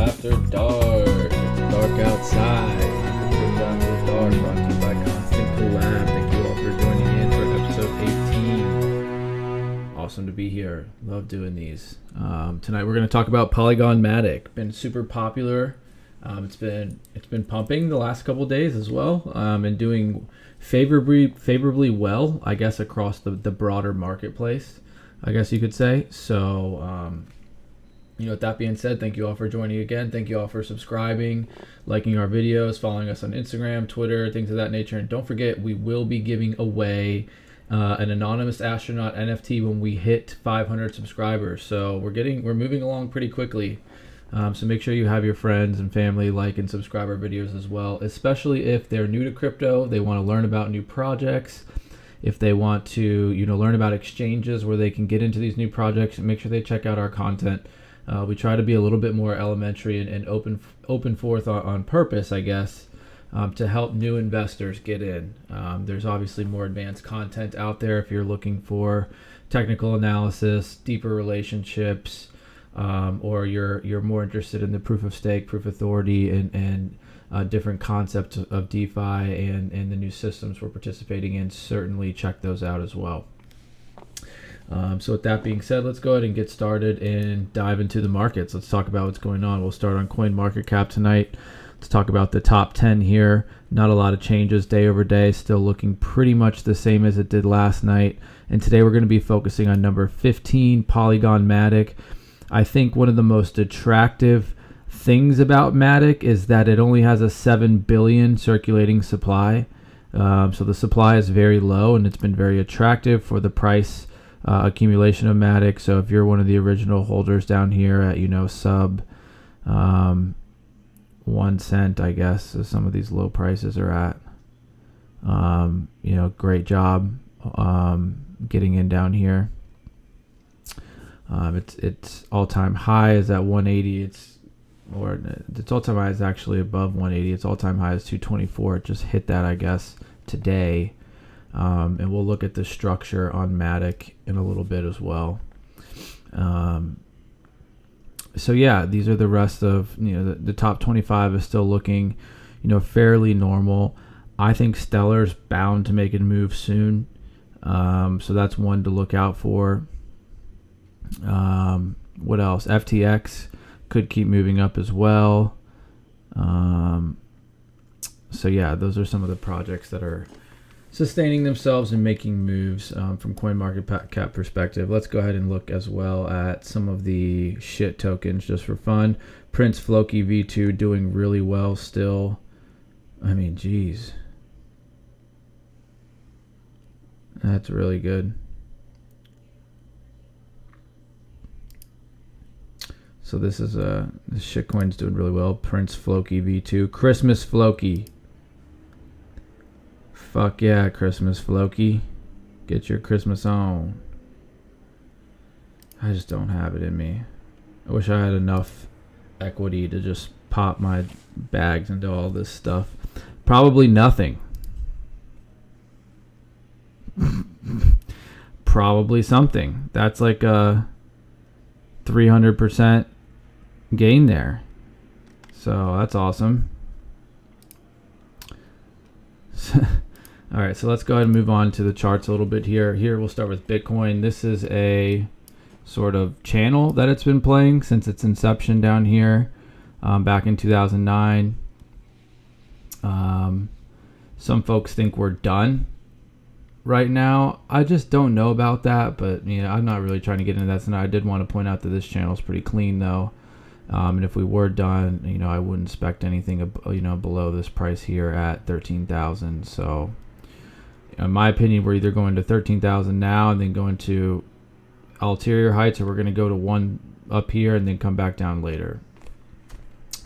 After Dark. It's dark outside. Crypto After Dark, brought to you by Constant Collab. Thank you all for joining in for episode 18. Awesome to be here. Love doing these. Tonight we're going to talk about Polygon Matic. Been super popular. It's been pumping the last couple of days as well, and doing favorably well, I guess, across the broader marketplace, I guess you could say. So, with that being said, thank you all for joining again. Thank you all for subscribing, liking our videos, following us on Instagram, Twitter, things of that nature. And don't forget, we will be giving away an anonymous astronaut NFT when we hit 500 subscribers. So we're moving along pretty quickly. So make sure you have your friends and family like and subscribe our videos as well, especially if they're new to crypto, they want to learn about new projects, if they want to learn about exchanges where they can get into these new projects, and make sure they check out our content. We try to be a little bit more elementary and open forth on purpose, I guess, to help new investors get in. There's obviously more advanced content out there if you're looking for technical analysis, deeper relationships, or you're more interested in the proof of stake, proof authority, and different concepts of DeFi and the new systems we're participating in. Certainly check those out as well. So with that being said, let's go ahead and get started and dive into the markets. Let's talk about what's going on. We'll start on CoinMarketCap tonight. Let's talk about the top 10 here. Not a lot of changes day over day, still looking pretty much the same as it did last night. And today we're going to be focusing on number 15, Polygon Matic. I think one of the most attractive things about Matic is that it only has a 7 billion circulating supply. So the supply is very low, and it's been very attractive for the price accumulation of Matic. So if you're one of the original holders down here at sub 1 cent, I guess, as some of these low prices are at, great job getting in down here. Its all-time high is at 180. Its all-time high is actually above 180. Its all-time high is 224. It just hit that, I guess, today. And we'll look at the structure on Matic in a little bit as well. So yeah, these are the rest of the top 25 is still looking fairly normal. I think Stellar's bound to make a move soon. So that's one to look out for. What else? FTX could keep moving up as well. So yeah, those are some of the projects that are sustaining themselves and making moves from CoinMarketCap perspective. Let's go ahead and look as well at some of the shit tokens just for fun. Prince Floki V2 doing really well still. I mean, geez. That's really good. So this shitcoin's doing really well. Prince Floki V2. Christmas Floki. Fuck yeah, Christmas Floki. Get your Christmas on. I just don't have it in me. I wish I had enough equity to just pop my bags into all this stuff. Probably nothing. Probably something. That's like a 300% gain there. So that's awesome. All right, so let's go ahead and move on to the charts a little bit here. Here we'll start with Bitcoin. This is a sort of channel that it's been playing since its inception down here back in 2009. Some folks think we're done right now. I just don't know about that, but I'm not really trying to get into that tonight. I did want to point out that this channel is pretty clean though. And if we were done, I wouldn't expect anything, below this price here at 13,000. So, in my opinion, we're either going to 13,000 now and then going to ulterior heights, or we're going to go to one up here and then come back down later.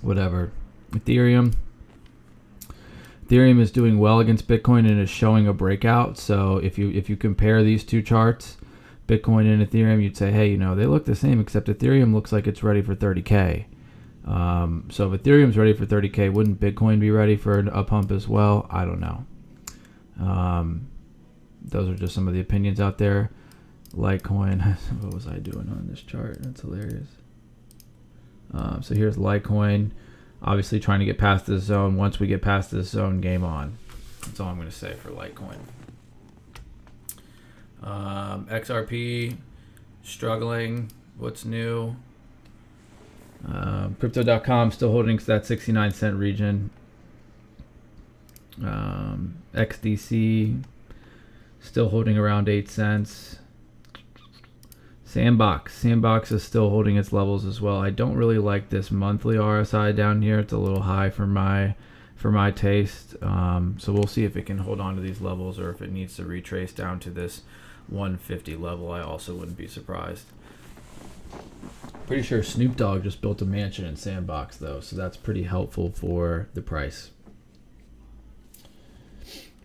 Whatever. Ethereum is doing well against Bitcoin and is showing a breakout. So if you compare these two charts, Bitcoin and Ethereum, you'd say, hey, they look the same, except Ethereum looks like it's ready for 30K. So if Ethereum's ready for 30K, wouldn't Bitcoin be ready for a pump as well? I don't know. Those are just some of the opinions out there. Litecoin, what was I doing on this chart? That's hilarious. So here's Litecoin, obviously trying to get past this zone. Once we get past this zone, game on. That's all I'm going to say for Litecoin. XRP, struggling. What's new? Crypto.com still holding that 69-cent region. XDC still holding around 8 cents. Sandbox is still holding its levels as well. I don't really like this monthly RSI down here. It's a little high for my taste. So we'll see if it can hold on to these levels or if it needs to retrace down to this 150 level. I also wouldn't be surprised. Pretty sure Snoop Dogg just built a mansion in Sandbox though, so that's pretty helpful for the price.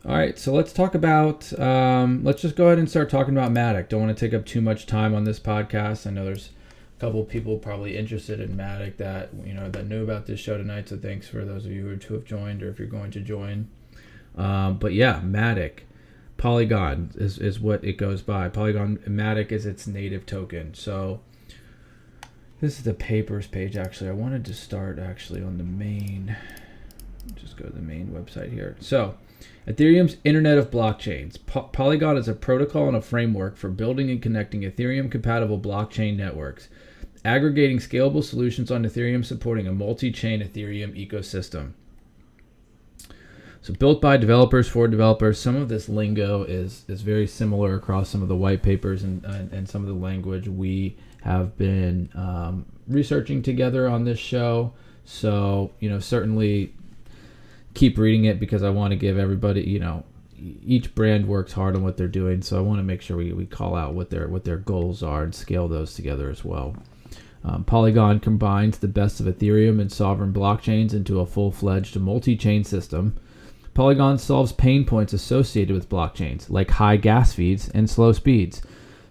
All right, so let's talk about, let's just go ahead and start talking about Matic. Don't want to take up too much time on this podcast. I know there's a couple of people probably interested in Matic that, that knew about this show tonight. So thanks for those of you who have joined or if you're going to join. But yeah, Matic, Polygon is what it goes by. Polygon Matic is its native token. So this is the papers page, actually. I wanted to start actually on the main, just go to the main website here. So Ethereum's Internet of Blockchains. Polygon is a protocol and a framework for building and connecting Ethereum-compatible blockchain networks, aggregating scalable solutions on Ethereum, supporting a multi-chain Ethereum ecosystem. So built by developers for developers. Some of this lingo is very similar across some of the white papers and some of the language we have been researching together on this show. So, certainly keep reading it because I want to give everybody, each brand works hard on what they're doing. So I want to make sure we call out what their goals are and scale those together as well. Polygon combines the best of Ethereum and sovereign blockchains into a full-fledged multi-chain system. Polygon solves pain points associated with blockchains, like high gas fees and slow speeds,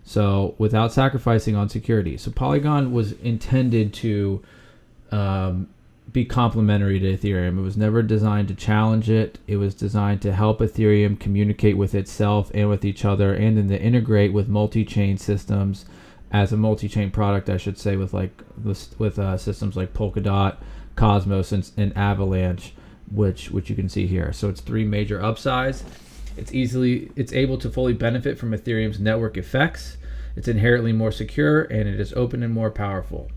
so without sacrificing on security. So Polygon was intended to be complementary to Ethereum. It was never designed to challenge it. It was designed to help Ethereum communicate with itself and with each other, and then to integrate with multi-chain systems as a multi-chain product, I should say, with systems like Polkadot, Cosmos, and Avalanche, which you can see here. So it's three major upsides. It's able to fully benefit from Ethereum's network effects. It's inherently more secure, and it is open and more powerful.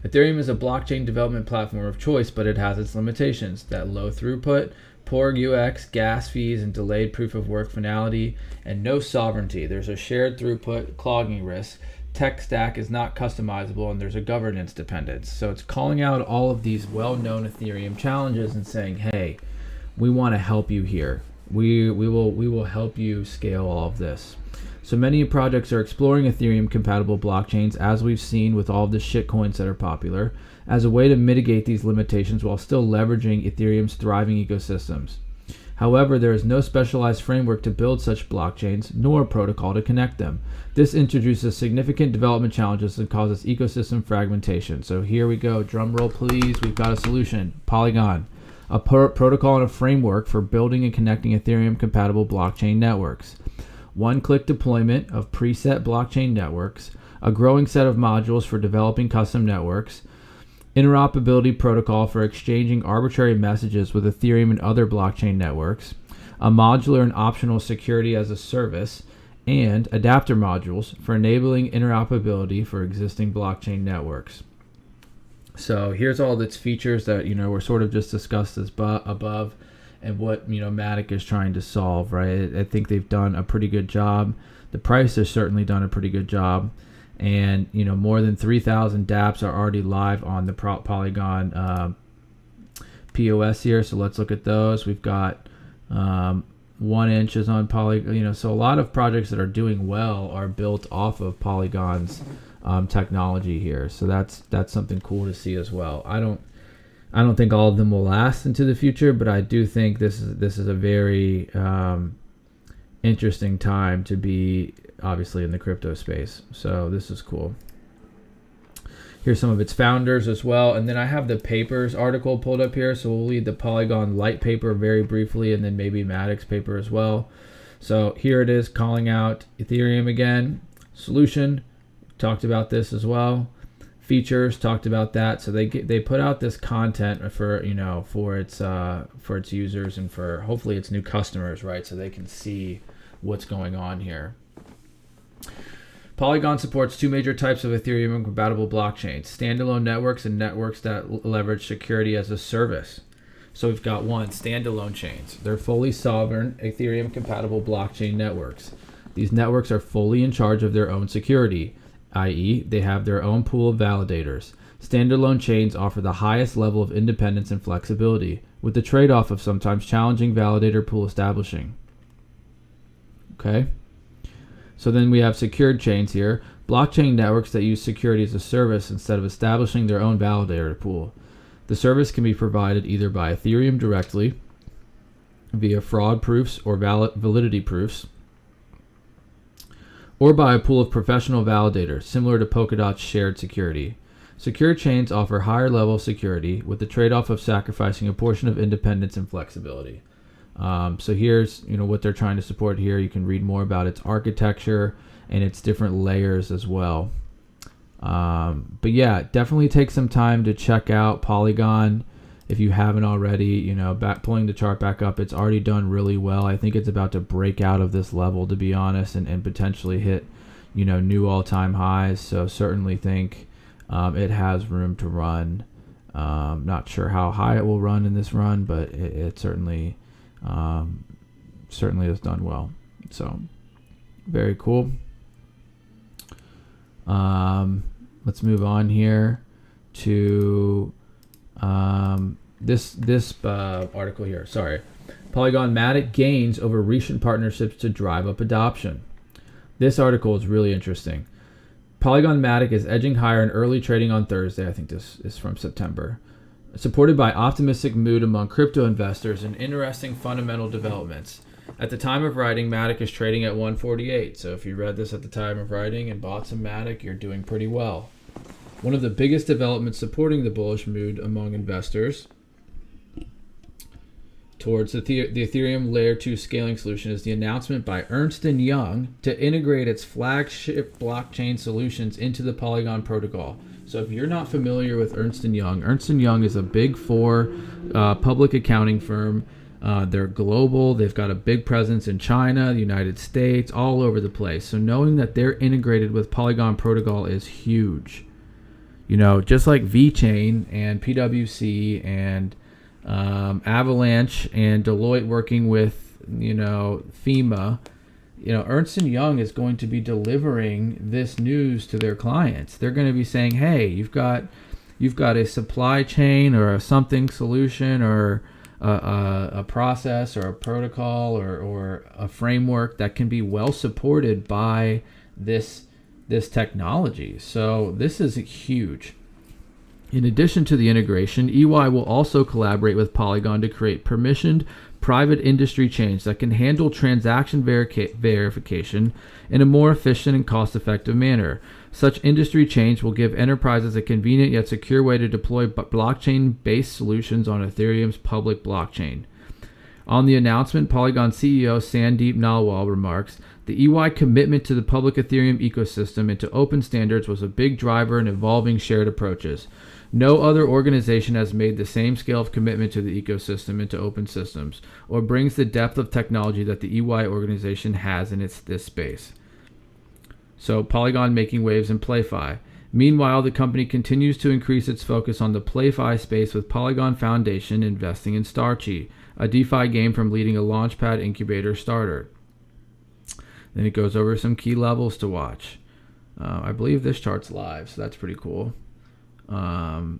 Ethereum is a blockchain development platform of choice, but it has its limitations. That low throughput, poor UX, gas fees, and delayed proof of work finality, and no sovereignty. There's a shared throughput clogging risk. Tech stack is not customizable, and there's a governance dependence. So it's calling out all of these well-known Ethereum challenges and saying, hey, we want to help you here. We will help you scale all of this. So many projects are exploring Ethereum-compatible blockchains, as we've seen with all of the shitcoins that are popular, as a way to mitigate these limitations while still leveraging Ethereum's thriving ecosystems. However, there is no specialized framework to build such blockchains, nor a protocol to connect them. This introduces significant development challenges and causes ecosystem fragmentation. So here we go. Drum roll, please. We've got a solution. Polygon, a protocol and a framework for building and connecting Ethereum-compatible blockchain networks. One-click deployment of preset blockchain networks, a growing set of modules for developing custom networks, interoperability protocol for exchanging arbitrary messages with Ethereum and other blockchain networks, a modular and optional security as a service, and adapter modules for enabling interoperability for existing blockchain networks. So here's all its features that were sort of just discussed as above, and what Matic is trying to solve, right? I think they've done a pretty good job. The price has certainly done a pretty good job, and more than 3,000 dApps are already live on the Polygon POS here. So let's look at those. We've got 1 inch is on Polygon. So a lot of projects that are doing well are built off of Polygon's technology here. So that's something cool to see as well. I don't think all of them will last into the future, but I do think this is a very interesting time to be obviously in the crypto space. So this is cool. Here's some of its founders as well. And then I have the papers article pulled up here. So we'll read the Polygon Light paper very briefly, and then maybe Matic's paper as well. So here it is, calling out Ethereum again. Solution, talked about this as well. features, talked about that. So they put out this content for, you know, for its users and for hopefully its new customers, right? So they can see what's going on here. Polygon supports two major types of Ethereum compatible blockchains: standalone networks and networks that leverage security as a service. So we've got one, standalone chains. They're fully sovereign Ethereum compatible blockchain networks. These networks are fully in charge of their own security, i.e., they have their own pool of validators. Standalone chains offer the highest level of independence and flexibility, with the trade-off of sometimes challenging validator pool establishing. Okay? So then we have secured chains here. Blockchain networks that use security as a service instead of establishing their own validator pool. The service can be provided either by Ethereum directly, via fraud proofs or validity proofs, or by a pool of professional validators, similar to Polkadot's shared security. Secure chains offer higher level of security with the trade-off of sacrificing a portion of independence and flexibility. So here's, you know, what they're trying to support here. You can read more about its architecture and its different layers as well. But yeah, definitely take some time to check out Polygon if you haven't already. You know, pulling the chart back up, it's already done really well. I think it's about to break out of this level, to be honest, and potentially hit, you know, new all-time highs. So certainly think it has room to run. Not sure how high it will run in this run, but it certainly has done well. So very cool. Let's move on here to this article here. Sorry. Polygon Matic gains over recent partnerships to drive up adoption. This article is really interesting. Polygon Matic is edging higher in early trading on Thursday. I think this is from September. Supported by optimistic mood among crypto investors and interesting fundamental developments. At the time of writing, Matic is trading at 148. So if you read this at the time of writing and bought some Matic, you're doing pretty well. One of the biggest developments supporting the bullish mood among investors towards the Ethereum Layer 2 scaling solution is the announcement by Ernst & Young to integrate its flagship blockchain solutions into the Polygon protocol. So if you're not familiar with Ernst & Young is a big four public accounting firm. They're global. They've got a big presence in China, the United States, all over the place. So knowing that they're integrated with Polygon protocol is huge. You know, just like VeChain and PwC and Avalanche and Deloitte working with, you know, FEMA, you know, Ernst & Young is going to be delivering this news to their clients. They're going to be saying, hey, you've got a supply chain or a something solution or a process or a protocol or a framework that can be well supported by this technology. So this is huge. In addition to the integration, EY will also collaborate with Polygon to create permissioned private industry chains that can handle transaction verification in a more efficient and cost-effective manner. Such industry chains will give enterprises a convenient yet secure way to deploy blockchain-based solutions on Ethereum's public blockchain. On the announcement, Polygon CEO Sandeep Nalwal remarks, the EY commitment to the public Ethereum ecosystem and to open standards was a big driver in evolving shared approaches. No other organization has made the same scale of commitment to the ecosystem and to open systems, or brings the depth of technology that the EY organization has in this space. So Polygon making waves in PlayFi. Meanwhile, the company continues to increase its focus on the PlayFi space with Polygon Foundation investing in Starchi, a DeFi game from leading a Launchpad incubator starter. Then it goes over some key levels to watch. I believe this chart's live, so that's pretty cool. So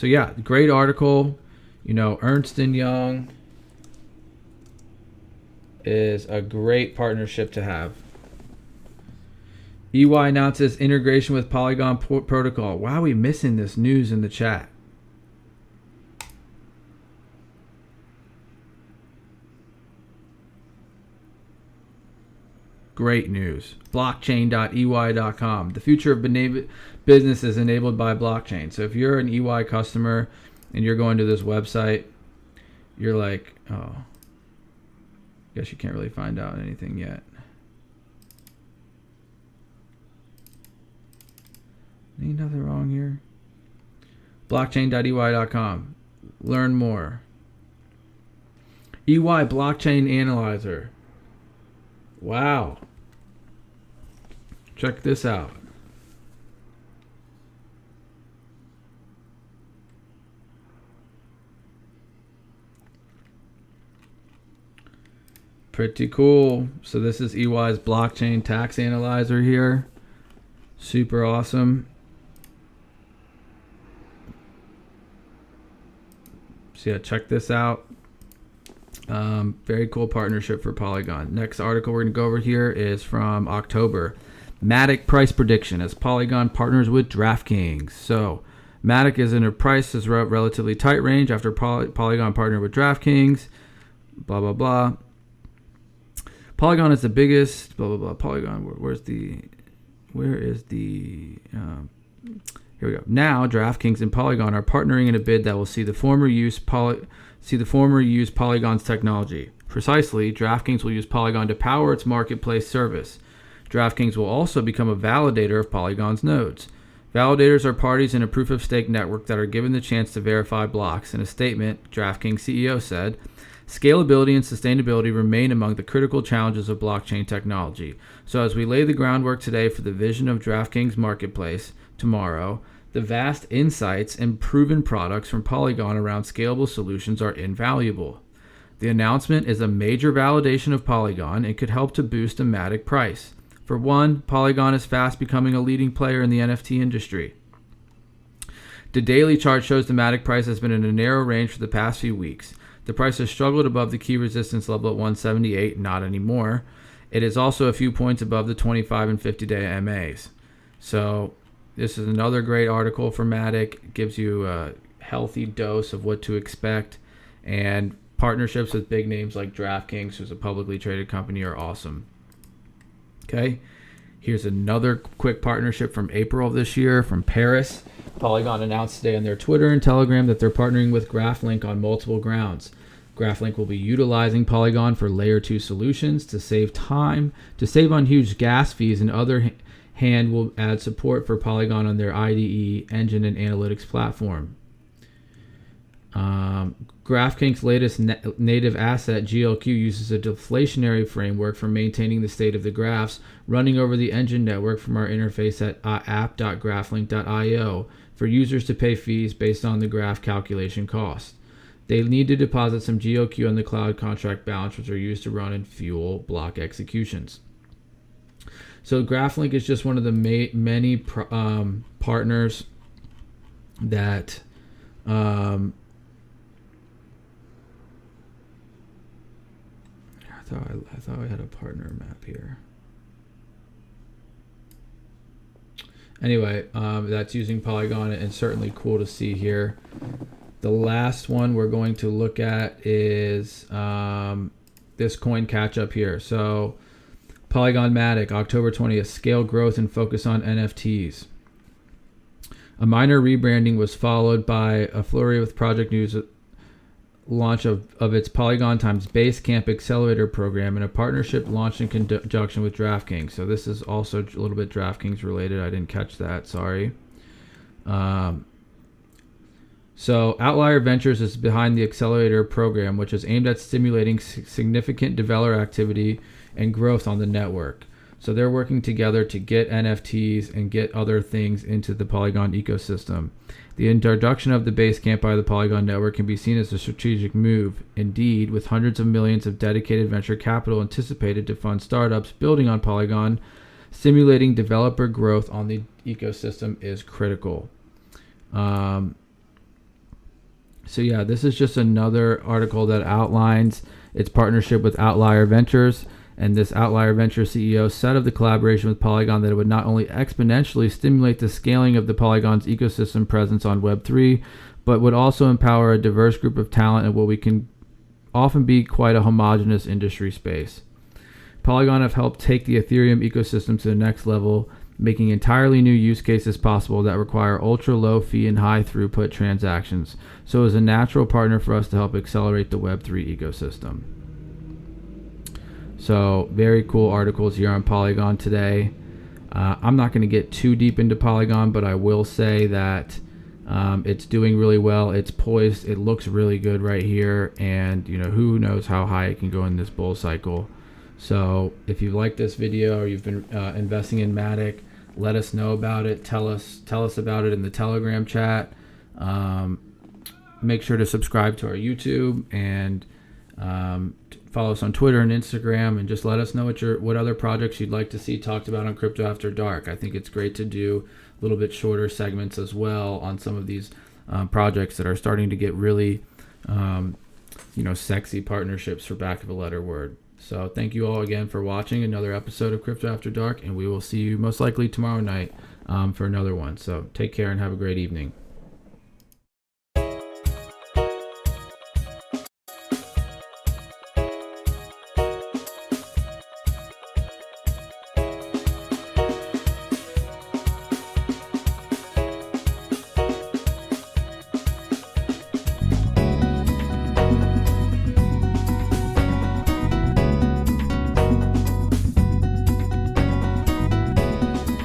yeah, great article. You know, Ernst & Young is a great partnership to have. EY announces integration with Polygon protocol. Wow, we missing this news in the chat. Great news. Blockchain.ey.com. The future of business is enabled by blockchain. So if you're an EY customer and you're going to this website, you're like, oh, guess you can't really find out anything yet. Ain't nothing wrong here. Blockchain.ey.com. Learn more. EY Blockchain Analyzer. Wow. Check this out. Pretty cool. So this is EY's blockchain tax analyzer here. Super awesome. So yeah, check this out. Very cool partnership for Polygon. Next article we're going to go over here is from October. Matic price prediction as Polygon partners with DraftKings. So Matic is in a price is relatively tight range after Polygon partnered with DraftKings. Blah, blah, blah. Polygon is the biggest, blah, blah, blah. Polygon, where is the, here we go. Now, DraftKings and Polygon are partnering in a bid that will see the former use Polygon's technology. Precisely, DraftKings will use Polygon to power its marketplace service. DraftKings will also become a validator of Polygon's nodes. Validators are parties in a proof-of-stake network that are given the chance to verify blocks. In a statement, DraftKings CEO said, "Scalability and sustainability remain among the critical challenges of blockchain technology. So as we lay the groundwork today for the vision of DraftKings Marketplace tomorrow, the vast insights and proven products from Polygon around scalable solutions are invaluable. The announcement is a major validation of Polygon and could help to boost a Matic price. For one, Polygon is fast becoming a leading player in the NFT industry. The daily chart shows the Matic price has been in a narrow range for the past few weeks. The price has struggled above the key resistance level at 178, not anymore. It is also a few points above the 25 and 50-day MAs. So this is another great article for Matic. It gives you a healthy dose of what to expect. And partnerships with big names like DraftKings, who's a publicly traded company, are awesome. Okay, here's another quick partnership from April of this year from Paris. Polygon announced today on their Twitter and Telegram that they're partnering with GraphLink on multiple grounds. GraphLink will be utilizing Polygon for layer 2 solutions to save time, to save on huge gas fees, and other hand will add support for Polygon on their IDE engine and analytics platform. GraphKings' latest native asset, GLQ, uses a deflationary framework for maintaining the state of the graphs, running over the engine network from our interface at app.graphlink.io for users to pay fees based on the graph calculation cost. They need to deposit some GLQ on the cloud contract balance, which are used to run and fuel block executions. So GraphLink is just one of the many partners that I thought I had a partner map here. Anyway, that's using Polygon, and certainly cool to see here. The last one we're going to look at is this coin catch up here. So Polygon Matic, October 20th, scale growth and focus on NFTs. A minor rebranding was followed by a flurry with project news launch of its Polygon times Basecamp Accelerator program and a partnership launched in conjunction with DraftKings. So this is also a little bit DraftKings related. I didn't catch that. Sorry. So Outlier Ventures is behind the Accelerator program, which is aimed at stimulating significant developer activity and growth on the network. So they're working together to get NFTs and get other things into the Polygon ecosystem. The introduction of the Basecamp by the Polygon network can be seen as a strategic move. Indeed, with hundreds of millions of dedicated venture capital anticipated to fund startups building on Polygon, stimulating developer growth on the ecosystem is critical. So yeah, this is just another article that outlines its partnership with Outlier Ventures. And this Outlier Ventures CEO said of the collaboration with Polygon that it would not only exponentially stimulate the scaling of the Polygon's ecosystem presence on Web3, but would also empower a diverse group of talent in what we can often be quite a homogenous industry space. Polygon have helped take the Ethereum ecosystem to the next level, making entirely new use cases possible that require ultra-low fee and high throughput transactions. So it is a natural partner for us to help accelerate the Web3 ecosystem. So very cool articles here on Polygon today. I'm not going to get too deep into Polygon, but I will say that it's doing really well. It's poised. It looks really good right here, and who knows how high it can go in this bull cycle. So if you like this video or you've been investing in Matic, let us know about it. Tell us about it in the Telegram chat. Make sure to subscribe to our YouTube and follow us on Twitter and Instagram, and just let us know what other projects you'd like to see talked about on Crypto After Dark. I think it's great to do a little bit shorter segments as well on some of these projects that are starting to get really sexy partnerships, for back of a letter word. So thank you all again for watching another episode of Crypto After Dark, and we will see you most likely tomorrow night for another one. So take care and have a great evening.